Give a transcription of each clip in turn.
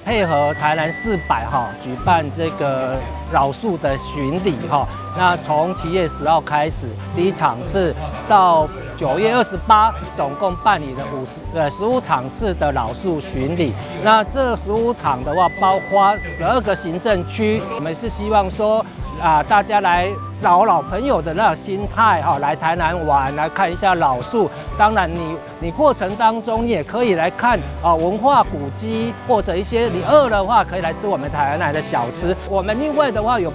配合台南400举办这个老树的巡礼那从7月10号开始，第一场是到9月28，总共办理了15场次的老树巡礼。那这15场的话，包括12个行政区，我们是希望说大家来找老朋友的那种心态来台南玩，来看一下老树。当然你过程当中，你也可以来看文化古迹，或者一些你饿的话，可以来吃我们台南的小吃。我们另外的话有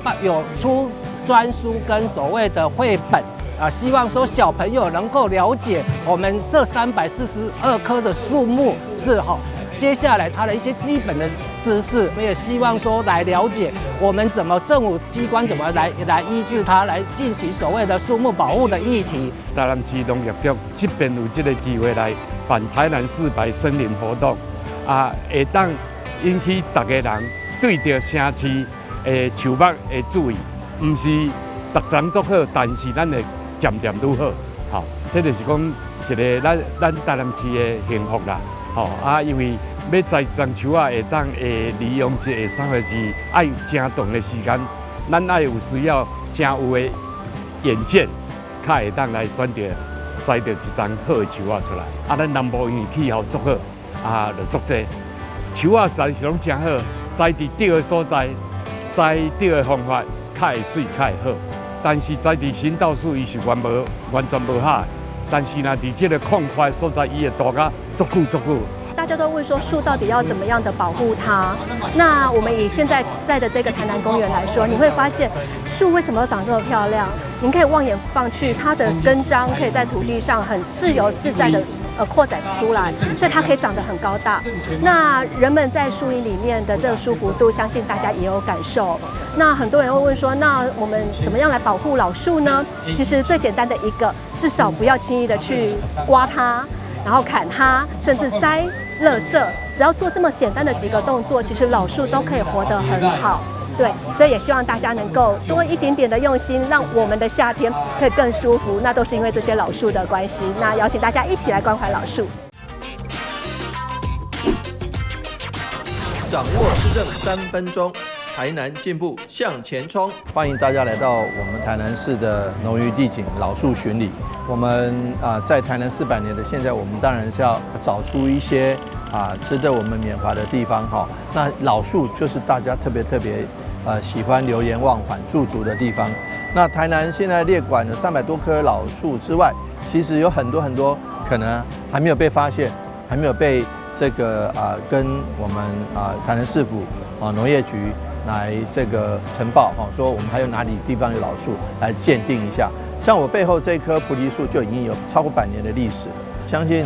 出专书跟所谓的绘本希望说小朋友能够了解我们这342棵的树木是接下来它的一些基本的知识，我们也希望说来了解我们政府机关怎么来医治它，来进行所谓的树木保护的议题。台南市农业局这边有这个机会来办台南400森林活动会当引起大家人对着城市的树木的注意，唔是逐层做好，但是咱会渐渐愈好。这就是讲一个咱台南市的幸福啦。因为要栽种树会当利用这3个字，爱有正长的时间，咱爱有需要正有的眼见，才会当来选择栽着一丛好的树出来。咱南部因为气候足好就足济树实是拢正好，栽伫对的所在，栽对的方法，较会水，较会好。但是栽伫新稻树，伊是完全无好。但是呢，伫这个旷快所在，伊会大甲足久。大家都问说树到底要怎么样的保护它？那我们以现在的这个台南公园来说，你会发现树为什么长这么漂亮？您可以望眼望去，它的根章可以在土地上很自由自在的扩展出来，所以它可以长得很高大。那人们在树荫里面的这个舒服度，相信大家也有感受。那很多人会问说，那我们怎么样来保护老树呢？其实最简单的一个，至少不要轻易的去刮它，然后砍它，甚至塞垃圾。只要做这么简单的几个动作，其实老树都可以活得很好。对，所以也希望大家能够多一点点的用心，让我们的夏天可以更舒服。那都是因为这些老树的关系。那邀请大家一起来关怀老树。掌握施政3分钟，台南进步向前冲。欢迎大家来到我们台南市的农渔地景老树巡礼。我们在台南400年的现在，我们当然是要找出一些值得我们缅怀的地方那老树就是大家特别喜欢流连忘返驻足的地方。那台南现在列管了300多棵老树之外，其实有很多可能还没有被发现，还没有被这个跟我们台南市府农业局来这个呈报说我们还有哪里地方有老树来鉴定一下。像我背后这棵菩提树就已经有超过100年的历史，相信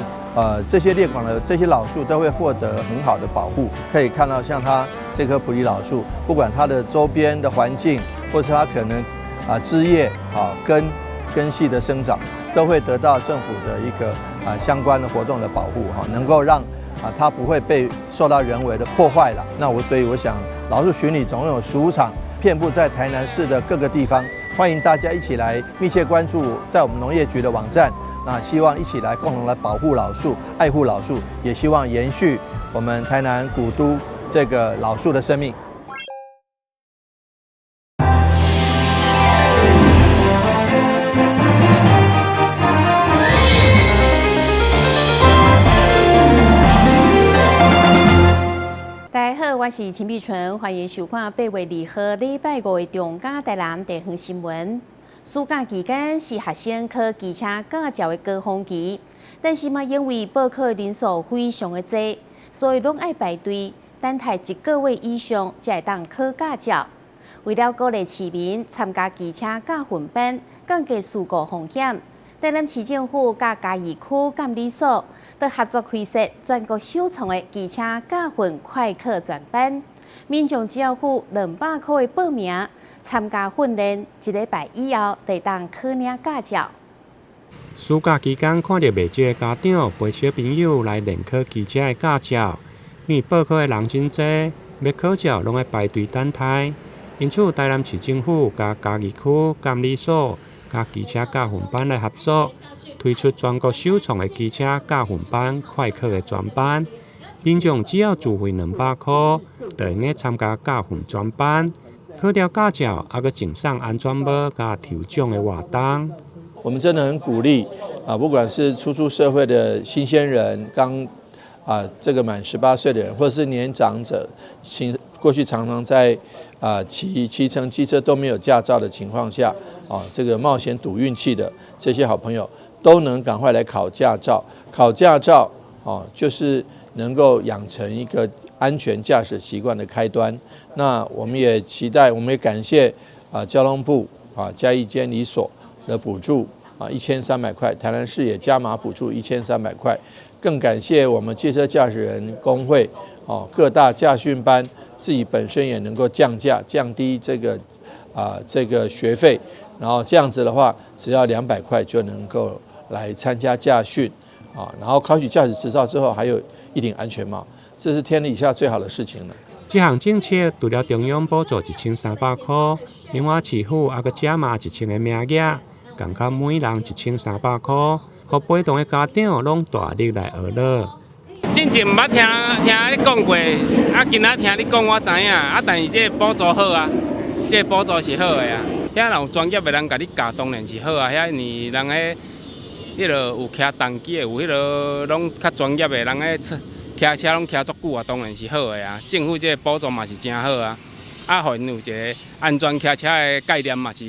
这些列管的这些老树都会获得很好的保护。可以看到像它这棵菩提老树，不管它的周边的环境，或是它可能枝叶根系的生长，都会得到政府的一个相关的活动的保护能够让它不会被受到人为的破坏了。所以我想老树巡礼总共有15场，遍布在台南市的各个地方，欢迎大家一起来密切关注在我们农业局的网站。那希望一起来共同来保护老树，爱护老树，也希望延续我们台南古都这个老树的生命。大家好，我是陈碧纯，欢迎收看8月2号礼拜5的中嘉台南地方新闻。暑假期间是学生考机车驾照的高峰期，但是嘛，因为报考的人数非常的多，所以拢爱排队等待1个月以上才会当考驾照。为了鼓励市民参加机车驾训班，降低事故风险，台南市政府甲嘉义区监理所都合作开设全国首创的机车驾训快课专班，民众只要付200块的报名。参加训练1礼拜以后，就当考领驾照。暑假期间，看到未少的家长陪小朋友来练考机车的驾照，因为报考的人真多，要考照拢要排队等待。因此，台南市政府甲嘉义区监理所甲机车驾训班来合作，推出全国首创的机车驾训班快课的专班，民众只要自费200块，就用个参加教训专班，考了驾照，还佮赠送安全帽加抽奖的活动。我们真的很鼓励不管是初出社会的新鲜人，刚这个满18岁的人，或者是年长者，过去常常在骑乘机车都没有驾照的情况下，这个冒险赌运气的这些好朋友，都能赶快来考驾照。考驾照就是能够养成一个安全驾驶习惯的开端。那我们也期待，我们也感谢交通部嘉义监理所的补助1300块，台南市也加码补助1300块，更感谢我们汽车驾驶人工会各大驾训班自己本身也能够降价，降低这个学费，然后这样子的话，只要200块就能够来参加驾训然后考取驾驶执照之后，还有一顶安全帽，这是天底下最好的事情了。这项政策除了中央补助1300块，另外市府还佮加码1000个名额，共到每人1300块，互陪同的家长拢大力来学乐。之前毋捌听你讲过，今仔听你讲我知影，但是这个补助好啊，这个补助是好的啊。遐有专业的人甲你教，当然是好啊。遐你人迄落有骑重机的，有迄落拢较专业的人骑车拢骑足久啊，当然是好的啊。政府这个补助嘛是真好啊，互因有一个安全骑车的概念嘛是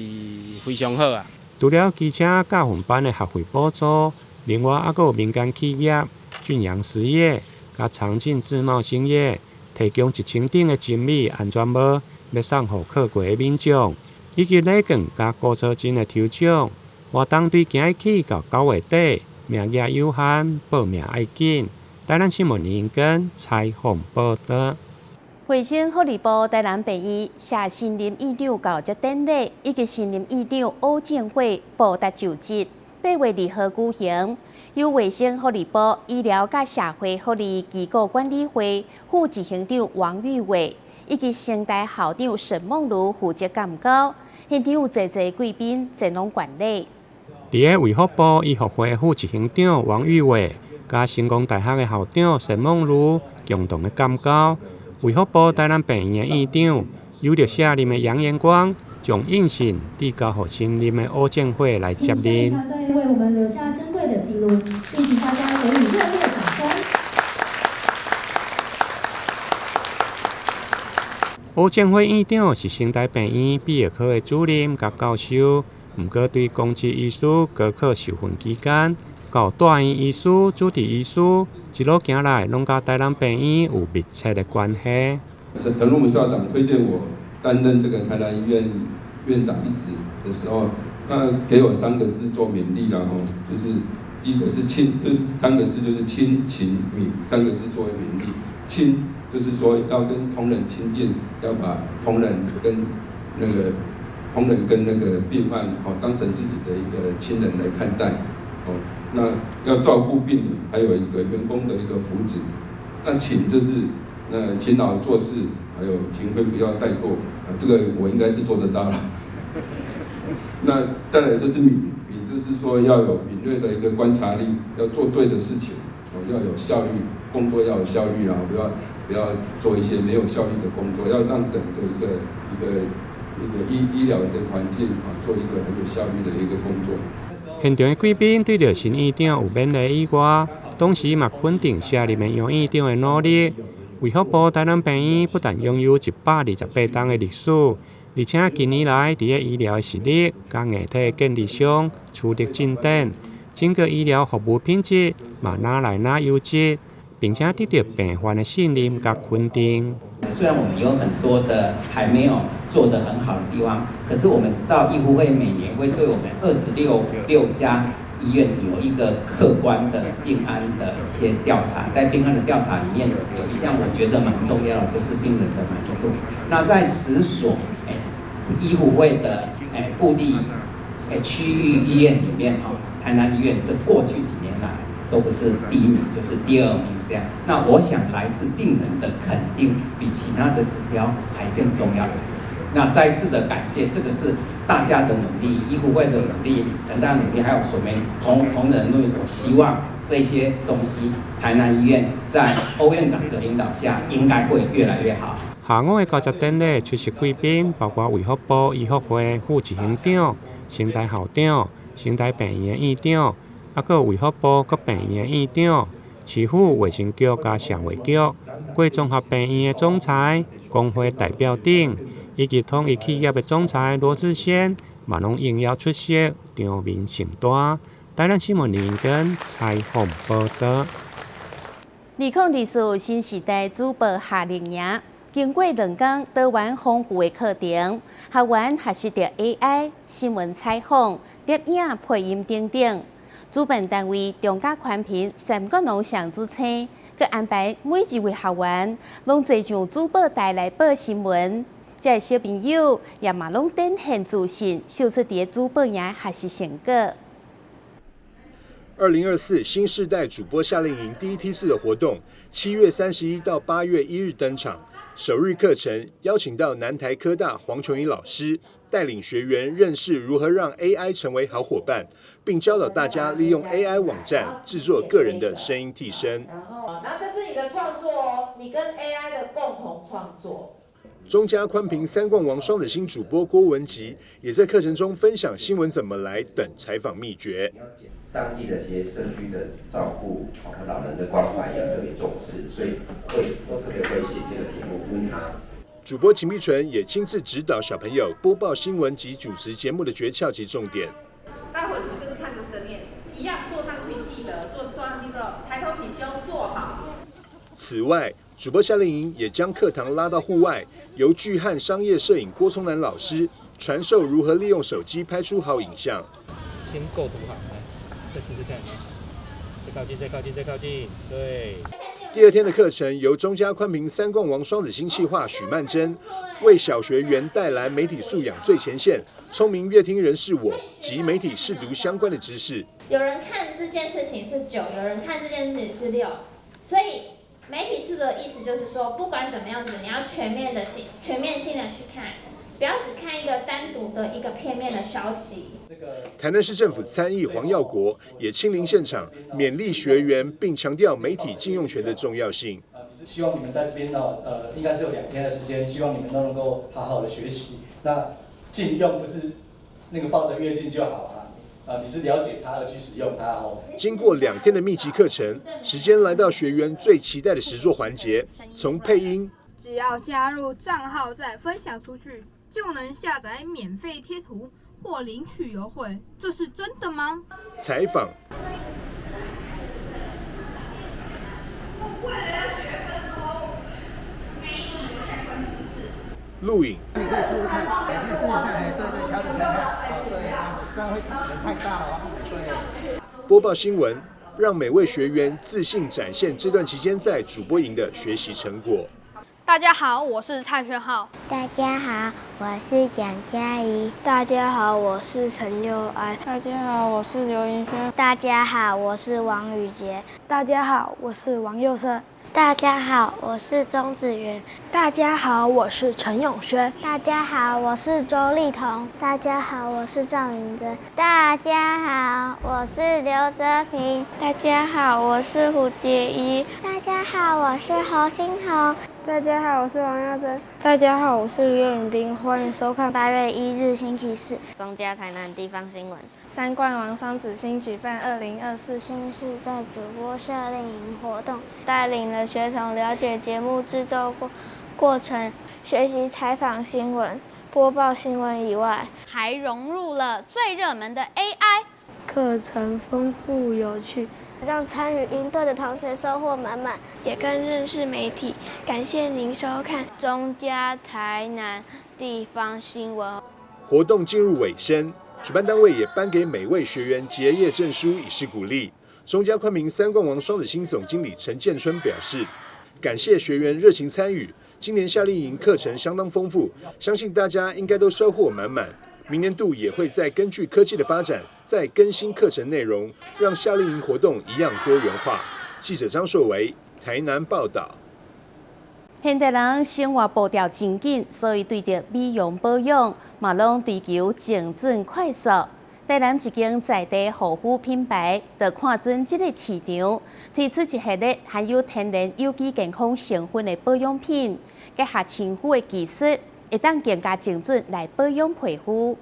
非常好啊。除了机车教训班的学费补助，另外还有民间企业俊阳实业甲长进自贸兴业提供1000顶的精美安全帽，要送予考过的民众，以及礼券甲鼓车金的抽奖。活动对今日起到9月底，名额有限，报名要紧。台南新闻林根采访报道。卫生福利部台南病院谢新任院长交接典礼，以及新任院长欧建辉报答就职，8月2號舉行。由卫生福利部醫療甲社會福利機構管理會副執行長王玉偉以及成大校長沈夢如負責監告，現場有濟貴賓前往觀禮。伫個衛福部醫學會副執行長王玉偉甲成功大學的校長沈夢如共同的監告，衛福部台南病院的院長有着卸任的楊延光，將印信遞交予新任的歐建輝來接任。團隊為我們留下珍貴的記錄，並請大家給予熱烈的掌聲。歐建輝院長是成大病院畢業科的主任甲教授，毋過對公職醫師高考受訓期間，到大院醫師、主治醫師一路行來，攏甲台南病院有密切的關係。陳如母校長推薦我擔任這個台南醫院院長一職的時候，他給我3個字做勉勵啦，就是第一個是親，就是3個字就是親情勉，3個字作為勉勵。親就是說要跟同仁親近，要把同仁跟那個病患當成自己的一個親人來看待，那要照顧病人，還有一個員工的一個福祉。那勤就是勤勞做事，還有勤奮不要怠惰，這個我應該是做得到了。那再來就是敏就是說要有敏銳的一個觀察力，要做對的事情，要有效率，工作要有效率啊，不要做一些沒有效率的工作，要讓整個一個醫療的環境做一個很有效率的一個工作。現場的貴賓對着新院長有勉勵以外，同時嘛肯定卸任的楊院長的努力。衛福部台南病院不但擁有128棟的歷史，而且近年來在醫療的實力甲硬體建立上取得進展，整個醫療服務品質嘛哪來哪優質，並且得到病患的信任甲肯定。雖然我們有很多的還沒有做得很好的地方，可是我們知道醫福會每年會對我們26家醫院有一個客觀的病安的一些調查，在病安的調查裡面有一項我覺得蠻重要的，就是病人的滿意度。那在10所醫福會的部地區域醫院裡面，台南醫院這過去幾年來都不是第1名，就是第2名這樣。那我想來自病人的肯定比其他的指標還更重要。那再次的感谢，这个是大家的努力，医护会的努力，陈大努力，还有所谓同仁努力。我希望这些东西，台南医院在欧院长的领导下，应该会越来越好。下午的交接典礼出席贵宾包括卫福部医学会副执行长、成大校长、成大病院院长，还有卫福部各病院院长、市府卫生局加社会局、贵综合病院的总裁、工会代表等，以及统一企业的总裁罗志贤，嘛拢应邀出席，场面盛大。台南新闻林根采访报道。2024新时代主播夏令营。经过2天多元丰富的课程，学员学习到 AI、新闻采访、摄影、配音等等。主办单位中嘉宽频3个农场主催，佮安排每一位学员拢坐上主播台来报新闻。这小朋友也嘛拢展现自信，秀出伫主播营学习成果。2024新世代主播夏令营第一梯次的活动，7月31到8月1日登场。首日课程邀请到南台科大黄琼仪老师带领学员认识如何让 AI 成为好伙伴，并教导大家利用 AI 网站制作个人的声音替身。然后这是你的创作哦，你跟 AI 的共同创作。中嘉宽频3冠王双子星主播郭文吉也在课程中分享新闻怎么来等采访秘诀。当地的一些社区的照顾和老人的关怀也特别重视，所以都特别会写这个题目问他。主播秦碧纯也亲自指导小朋友播报新闻及主持节目的诀窍及重点。待会你就是看着这个念，一样坐上去记得，坐上去之后抬头挺胸坐好。此外，主播夏令营也将课堂拉到户外，由巨汉商业摄影郭聪南老师传授如何利用手机拍出好影像。先构图好，来，再试试看，再靠近，再靠近，再靠近，对。第2天的课程由中嘉宽频3冠王双子星企划许曼珍为小学员带来媒体素养最前线、聪明乐听人是我及媒体识读相关的知识。有人看这件事情是9，有人看这件事情是6，所以媒体识读的意思就是说，不管怎么样子，你要全面性的去看，不要只看一个单独的一个片面的消息。台南市政府参议黄耀国也亲临现场，勉励学员，并强调媒体禁用权的重要性。希望你们在这边应该是有2天的时间，希望你们都能够好好的学习。那禁用不是那个抱得越近就好啊，你是了解它而去使用它哦。经过2天的密集课程，时间来到学员最期待的实作环节，从配音，只要加入账号再分享出去，就能下载免费贴图或领取优惠，这是真的吗？采访，录影，你可以试试看，对，调整看看，对，这样会人太大了，对。播报新闻，让每位学员自信展现这段期间在主播营的学习成果。大家好，我是蔡轩浩。大家好，我是蒋嘉怡。大家好，我是陈佑安。大家好，我是刘盈轩。大家好，我是王宇杰。大家好，我是王佑胜。大家好，我是钟子云。大家好，我是陈永轩。大家好，我是周丽彤。大家好，我是赵云珍。大家好，我是刘哲平。大家好，我是胡洁仪。大家好，我是侯欣彤。大家好，我是王耀珍。大家好，我是刘允彬，欢迎收看8月1日星期四中嘉台南地方新闻。3冠王双子星举办2024新世代主播夏令营活动，带领了学童了解节目制作过程，学习采访新闻、播报新闻以外，还融入了最热门的 AI。课程丰富有趣，让参与营队的同学收获满满，也更认识媒体。感谢您收看中嘉台南地方新闻。活动进入尾声，主办单位也颁给每位学员结业证书以示鼓励。中嘉宽频3冠王双子星总经理陈建春表示，感谢学员热情参与，今年夏令营课程相当丰富，相信大家应该都收获满满。明年度也会再根据科技的发展，再更新课程内容，让夏令营活动一样多元化。记者张硕维，台南报道。现代人生活步调真紧，所以对着美容保养嘛拢追求精准快速。台南一间在地护肤品牌，就看准这个市场，推出一系列含有天然有机健康成分的保养品，结合清肤的技术，会当更加精准来保养皮肤。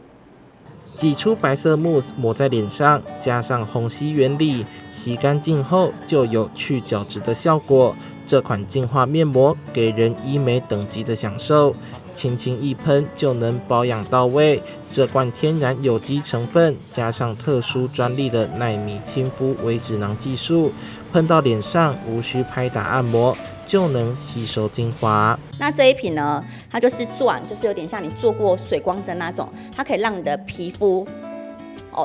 挤出白色慕斯抹在脸上，加上虹吸原理，洗干净后就有去角质的效果。这款净化面膜给人医美等级的享受，轻轻一喷就能保养到位。这罐天然有机成分加上特殊专利的奈米亲肤微脂囊技术，喷到脸上无需拍打按摩就能吸收精华。那这一瓶呢，它就是就是有点像你做过水光针那种，它可以让你的皮肤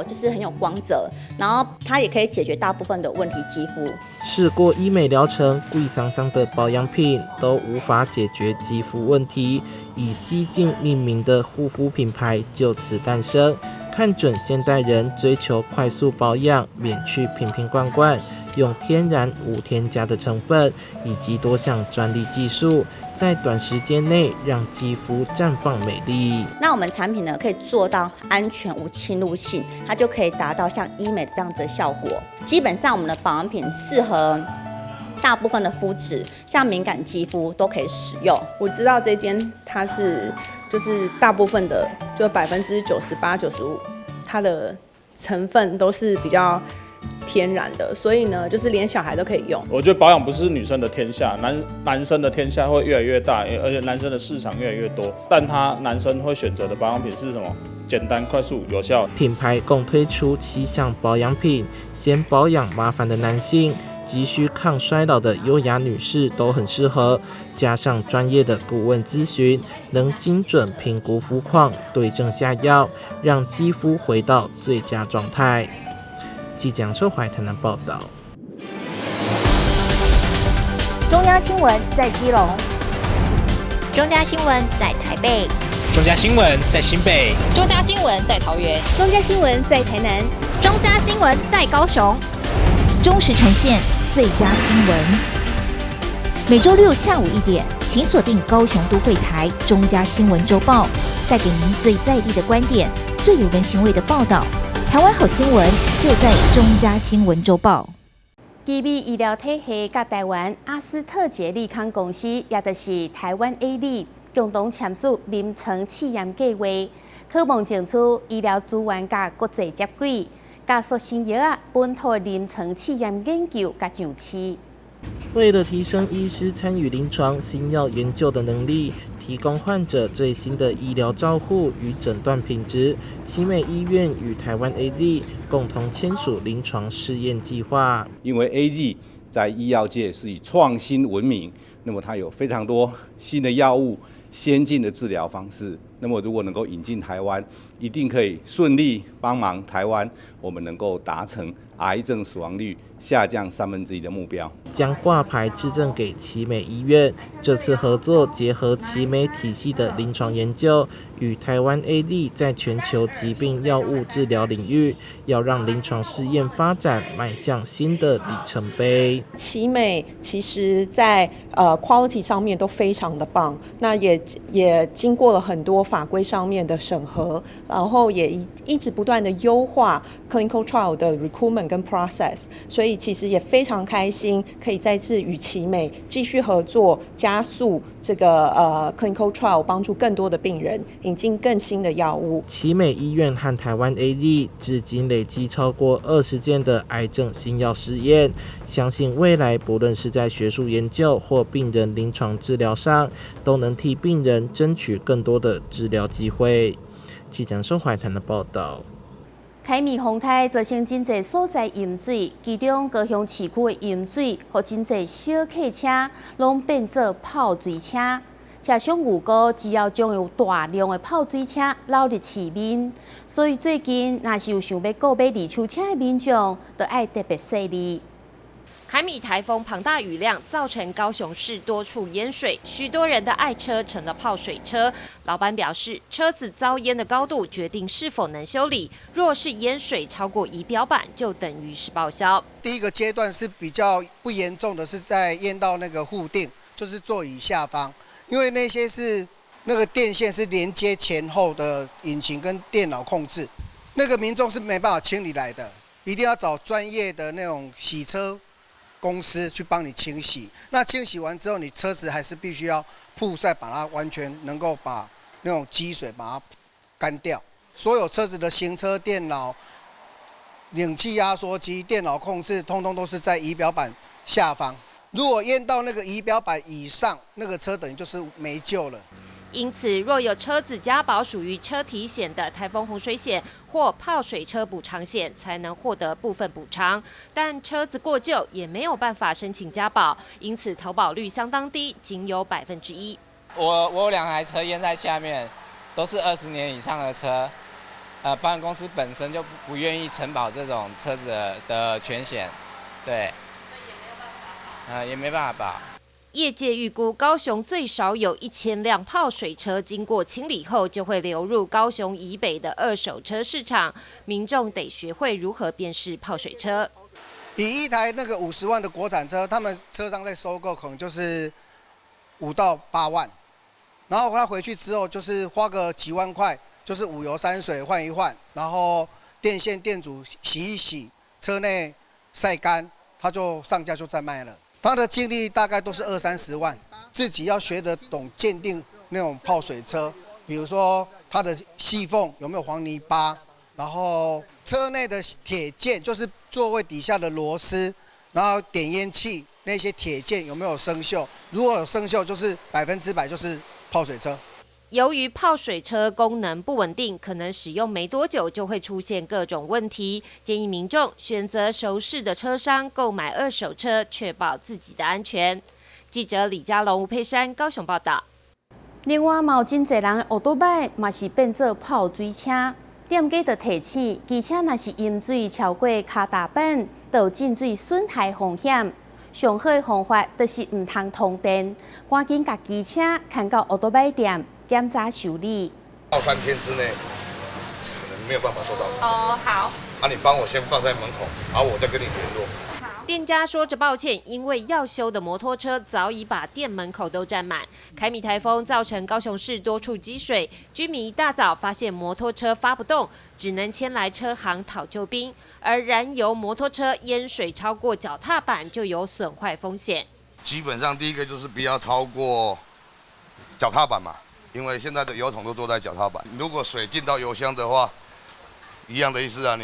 就是很有光泽，然后它也可以解决大部分的问题肌肤。试过医美疗程，贵桑桑的保养品都无法解决肌肤问题，以西净命名的护肤品牌就此诞生，看准现代人追求快速保养，免去瓶瓶罐罐，用天然无添加的成分以及多项专利技术，在短时间内让肌肤绽放美丽。那我们产品呢，可以做到安全无侵入性，它就可以达到像医美的这样子的效果。基本上我们的保养品适合大部分的肤质，像敏感肌肤都可以使用。我知道这间它就是大部分的就98%、95%，它的成分都是比较天然的，所以呢，就是连小孩都可以用。我觉得保养不是女生的天下，男生的天下会越来越大，而且男生的市场越来越多。但男生会选择的保养品是什么？简单、快速、有效。品牌共推出7项保养品，嫌保养麻烦的男性，急需抗衰老的优雅女士都很适合。加上专业的顾问咨询，能精准评估肤况，对症下药，让肌肤回到最佳状态。即将收回台南报道。中央新闻在基隆，中嘉新闻在台北，中嘉新闻在新北，中嘉新闻在桃园，中嘉新闻在台南，中嘉新闻在高雄，忠实呈现最佳新闻。每周六下午1点，请锁定高雄都会台中嘉新闻周报，带给您最在地的观点，最有人情味的报道。台湾好新闻就在中嘉新闻周报。基美医疗体系甲台湾阿斯特捷利康公司，也就是台湾 AZ， 共同签署临床试验计划，渴望争取医疗资源甲国际接轨，加速新药啊本土临床试验研究甲上市。为了提升医师参与临床新药研究的能力，提供患者最新的医疗照护与诊断品质，奇美医院与台湾 AZ 共同签署临床试验计划。因为 AZ 在医药界是以创新闻名，那么它有非常多新的药物、先进的治疗方式。那么如果能够引进台湾，一定可以顺利帮忙台湾，我们能够达成癌症死亡率下降1/3的目标。将挂牌质证给奇美医院，这次合作结合奇美体系的临床研究，与台湾 AZ 在全球疾病药物治疗领域，要让临床试验发展迈向新的里程碑。奇美其实在quality 上面都非常的棒，那也经过了很多法规上面的审核，然后也一直不断的优化 clinical trial 的 recruitment 跟 process， 所以其实也非常开心可以再次与奇美继续合作，加速这个clinical trial， 帮助更多的病人引进更新的药物。奇美医院和台湾 AZ 至今累积超过20件的癌症新药试验，相信未来不论是在学术研究或病人临床治疗上，都能替病人争取更多的治疗机会。记者宋怀谈的报道。凯米风台造成真侪所在淹水，其中高雄市区的淹水，和真侪小客车拢变做泡水车。车上预估只要将有大量的泡水车流入市面，所以最近若是有想要购买二手车的民众，就要特别细腻。凯米台风庞大雨量造成高雄市多处淹水，许多人的爱车成了泡水车。老板表示，车子遭淹的高度决定是否能修理，若是淹水超过仪表板，就等于是报销。第一个阶段是比较不严重的，是在淹到那个护垫。就是座椅下方，因为那些是那个电线是连接前后的引擎跟电脑控制，那个民众是没办法清理来的，一定要找专业的那种洗车公司去帮你清洗。那清洗完之后，你车子还是必须要曝晒，把它完全能够把那种积水把它干掉。所有车子的行车电脑、冷气压缩机、电脑控制，通通都是在仪表板下方。如果淹到那个仪表板以上，那个车等于就是没救了。因此，若有车子加保属于车体险的台风洪水险或泡水车补偿险，才能获得部分补偿。但车子过旧也没有办法申请加保，因此投保率相当低，仅有1%。我有2台车淹在下面，都是20年以上的车。保险公司本身就不愿意承保这种车子的全险，对，也没办法保。业界预估，高雄最少有1000辆泡水车经过清理后，就会流入高雄以北的二手车市场。民众得学会如何辨识泡水车。以一台那个50万的国产车，他们车商在收购可能就是5到8万，然后他回去之后就是花个几万块，就是5油3水换一换，然后电线电阻洗一洗，车内晒干，他就上架就再卖了。他的净利大概都是20-30万，自己要学得懂鉴定那种泡水车，比如说它的细缝有没有黄泥巴，然后车内的铁件就是座位底下的螺丝，然后点烟器那些铁件有没有生锈，如果有生锈，就是100%就是泡水车。由于泡水车功能不稳定，可能使用没多久就会出现各种问题。建议民众选择熟识的车商购买二手车，确保自己的安全。记者李佳龙、吴佩珊高雄报道。另外，嘛有真侪人的奥多摆嘛是变做泡水车，店家就提醒，机车若是淹水超过脚踏板，就有进水损害风险。上好的方法就是唔通通电，赶紧把机车牵到奥多摆店。检查修理，到3天之内可能没有办法收到。哦，好。你帮我先放在门口，然后我再跟你联络。店家说着抱歉，因为要修的摩托车早已把店门口都占满。凯米台风造成高雄市多处积水，居民一大早发现摩托车发不动，只能牵来车行讨救兵。而燃油摩托车淹水超过脚踏板就有损坏风险。基本上第一个就是不要超过脚踏板嘛。因为现在的油桶都坐在脚踏板，如果水进到油箱的话，一样的意思啊，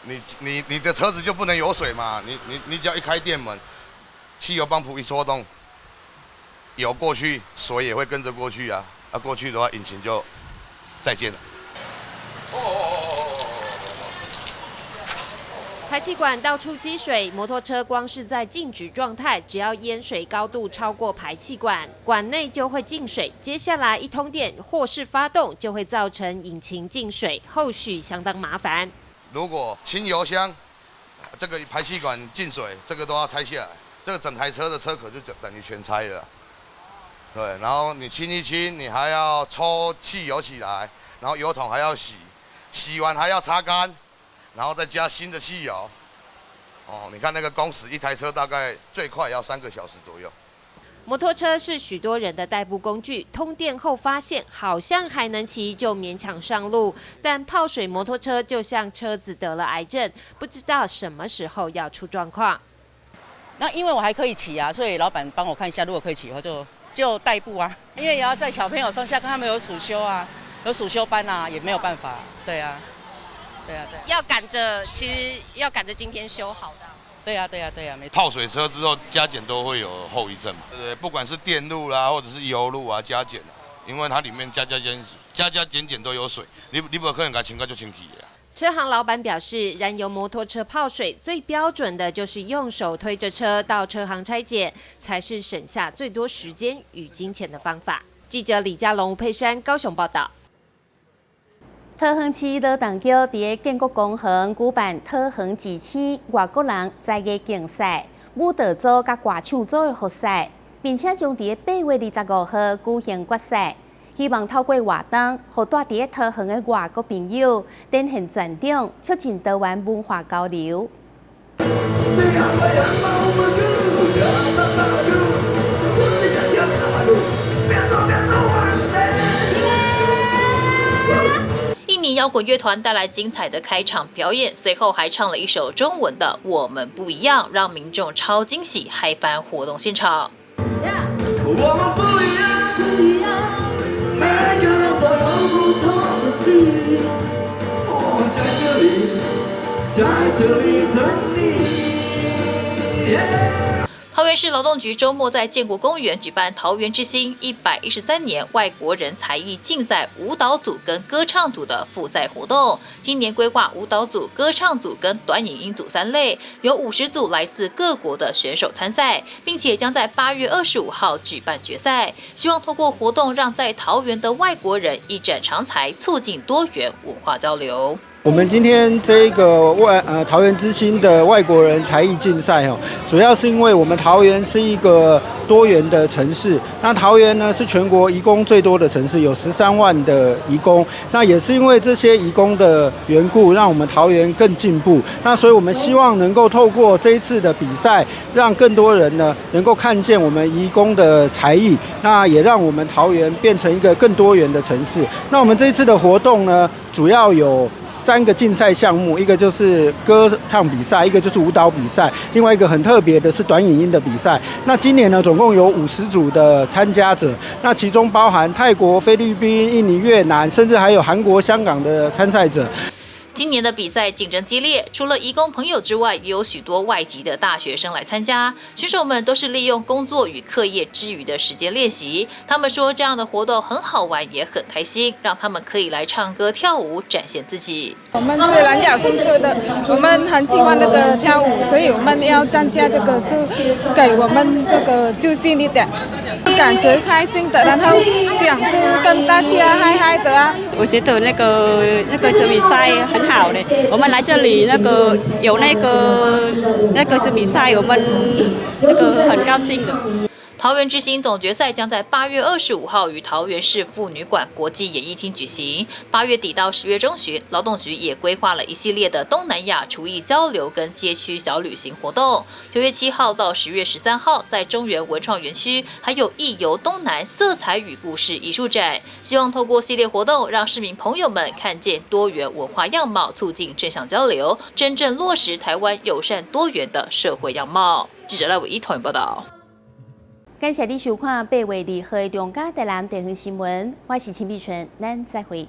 你的车子就不能有水嘛，你只要一开电门，汽油泵浦一抽动，油过去，水也会跟着过去啊，过去的话，引擎就再见了。排气管到处积水，摩托车光是在静止状态，只要淹水高度超过排气管，管内就会进水。接下来一通电或是发动，就会造成引擎进水，后续相当麻烦。如果清油箱这个排气管进水，这个都要拆下来，这个整台车的车壳就等于全拆了。对，然后你清一清，你还要抽汽油起来，然后油桶还要洗，洗完还要擦干。然后再加新的汽油，你看那个工时，一台车大概最快要3个小时左右。摩托车是许多人的代步工具，通电后发现好像还能骑，就勉强上路。但泡水摩托车就像车子得了癌症，不知道什么时候要出状况。那因为我还可以骑啊，所以老板帮我看一下，如果可以骑以后就代步啊。因为也要载小朋友上下课，他们有暑修啊，有暑修班啊，也没有办法。对啊。对啊，要赶着，其实要赶着今天修好的。对啊，没错。泡水车之后加减都会有后遗症嘛，对不对？不管是电路啦，或者是油路啊，加减，因为它里面加减都有水，你不可能把清个就清起的。车行老板表示，燃油摩托车泡水最标准的就是用手推着车到车行拆解，才是省下最多时间与金钱的方法。记者李佳龙、吴佩珊高雄报道。桃园市罗东桥伫建国公园举办桃园之星外国人在艺竞赛，舞蹈组甲歌唱组的合赛，并且将伫8月25号举行决赛。希望透过活动，互住伫桃园的外国朋友展现传统，促进台湾文化交流。摇滚乐团带来精彩的开场表演，随后还唱了一首中文的《我们不一样》，让民众超惊喜，嗨翻活动现场。我们不一样，不一样，每个人都有不同的际遇。我们在这里，在这里等你。桃园市劳动局周末在建国公园举办桃园之星113年外国人才艺竞赛舞蹈组跟歌唱组的复赛活动。今年规划舞蹈组、歌唱组跟短影音组3类，有50组来自各国的选手参赛，并且将在8月25号举办决赛。希望透过活动让在桃园的外国人一展长才，促进多元文化交流。我们今天这个桃园之星的外国人才艺竞赛主要是因为我们桃园是一个多元的城市。那桃园呢是全国移工最多的城市，有13万的移工。那也是因为这些移工的缘故，让我们桃园更进步。那所以我们希望能够透过这一次的比赛，让更多人呢能够看见我们移工的才艺，那也让我们桃园变成一个更多元的城市。那我们这一次的活动呢，主要有3个竞赛项目，一个就是歌唱比赛，一个就是舞蹈比赛，另外一个很特别的是短影音的比赛。那今年呢，总共有50组的参加者，那其中包含泰国、菲律宾、印尼、越南，甚至还有韩国、香港的参赛者。今年的比赛竞争激烈，除了移工朋友之外，也有许多外籍的大学生来参加。选手们都是利用工作与课业之余的时间练习。他们说这样的活动很好玩，也很开心，让他们可以来唱歌跳舞，展现自己。我们是蓝角公社的，我们很喜欢那个跳舞，所以我们要参加这个是给我们这个自信一点，感觉开心的，然后想是跟大家嗨嗨的啊。我觉得那个比赛很好的，我们来这里有那个比赛，我们很高兴的。桃园之星总决赛将在8月25号于桃园市妇女馆国际演艺厅举行。8月底到10月中旬，劳动局也规划了一系列的东南亚厨艺交流跟街区小旅行活动。9月7号到10月13号，在中原文创园区还有艺游东南色彩与故事艺术展。希望透过系列活动，让市民朋友们看见多元文化样貌，促进正向交流，真正落实台湾友善多元的社会样貌。记者赖伟一同报道。感谢你收看8月2号的中嘉台南地方新闻，我是陈碧纯，咱再会。